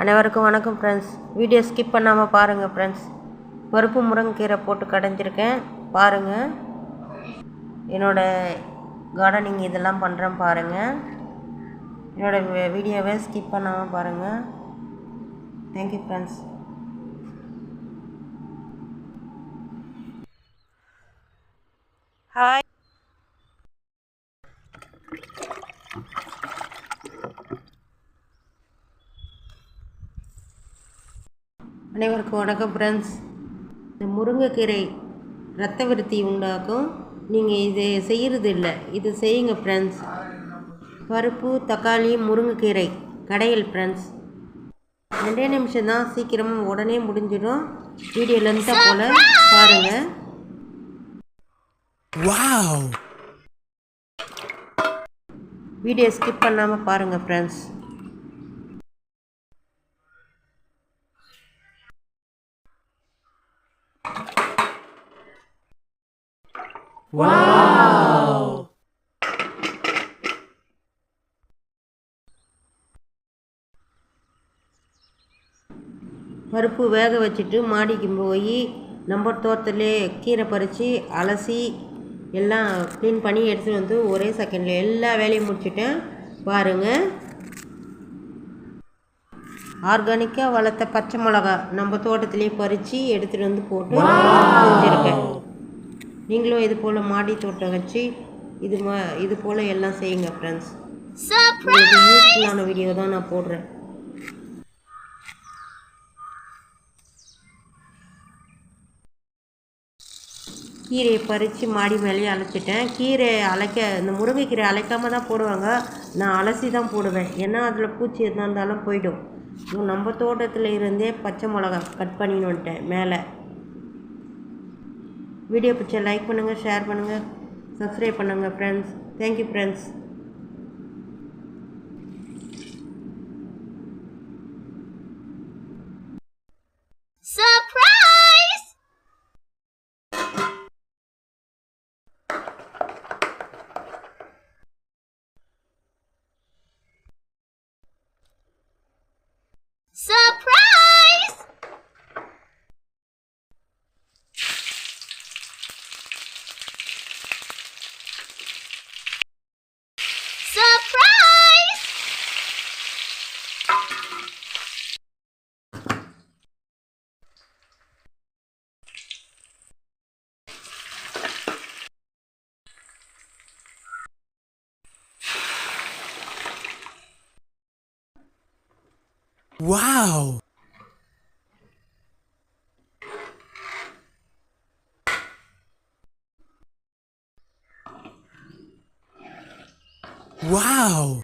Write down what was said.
அனைவருக்கும் வணக்கம் friends. Video skip பண்ணாமல் பாருங்கள் ஃப்ரெண்ட்ஸ். பருப்பு முருங்கைக்கீரை போட்டு கடைஞ்சிருக்கேன் பாருங்கள். என்னோடய கார்டனிங் இதெல்லாம் பண்ணுறேன் பாருங்கள். என்னோடய வீடியோவை ஸ்கிப் பண்ணாமல் பாருங்கள். Thank you friends. ஹாய். அனைவருக்கும் வணக்கம் ஃப்ரெண்ட்ஸ். இந்த முருங்கைக்கீரை இரத்த விருத்தி உண்டாக்கும். நீங்கள் இது செய்கிறது இல்லை, இது செய்யுங்க ஃப்ரெண்ட்ஸ். பருப்பு, தக்காளி, முருங்கைக்கீரை கடையில் ஃப்ரெண்ட்ஸ். 2 நிமிஷம் தான், சீக்கிரமாக உடனே முடிஞ்சிடும். வீடியோ லென்த்தாக போல் பாருங்கள். வாவ், வீடியோ ஸ்கிப் பண்ணாமல் பாருங்கள் ஃப்ரெண்ட்ஸ். Wow! பருப்பு வேக வச்சுட்டு மாடிக்கு போய் நம்ம தோட்டத்திலே கீரை பறித்து அலசி எல்லாம் க்ளீன் பண்ணி எடுத்துகிட்டு வந்து ஒரே செகண்டில் எல்லா வேலையும் முடிச்சுட்டேன் பாருங்கள். ஆர்கானிக்காக வளர்த்த பச்சை மிளகா நம்ம தோட்டத்திலே பறித்து எடுத்துகிட்டு வந்து போட்டு செஞ்சுருக்கேன். நீங்களும் இது போல் மாடி தோட்டம் வச்சு இது போல் எல்லாம் செய்யுங்க ஃப்ரெண்ட்ஸ். உங்களுக்கு யூஸ்ஃபுல்லான வீடியோ தான் நான் போடுறேன். கீரையை பறித்து மாடி மேலேயே அழைச்சிட்டேன். கீரை இந்த முருங்கைக்கீரை அழைக்காமல் தான் போடுவாங்க, நான் அலசி தான் போடுவேன். ஏன்னா அதில் பூச்சி எதாக இருந்தாலும் போயிடும். நம்ம தோட்டத்தில் இருந்தே பச்சை மிளகா கட் பண்ணின்னு வந்துட்டேன் மேலே. வீடியோ பிடிச்சா லைக் பண்ணுங்கள், ஷேர் பண்ணுங்கள், சப்ஸ்கிரைப் பண்ணுங்கள் friends. Thank you friends. Surprise! Surprise! Surprise! Wow! Wow!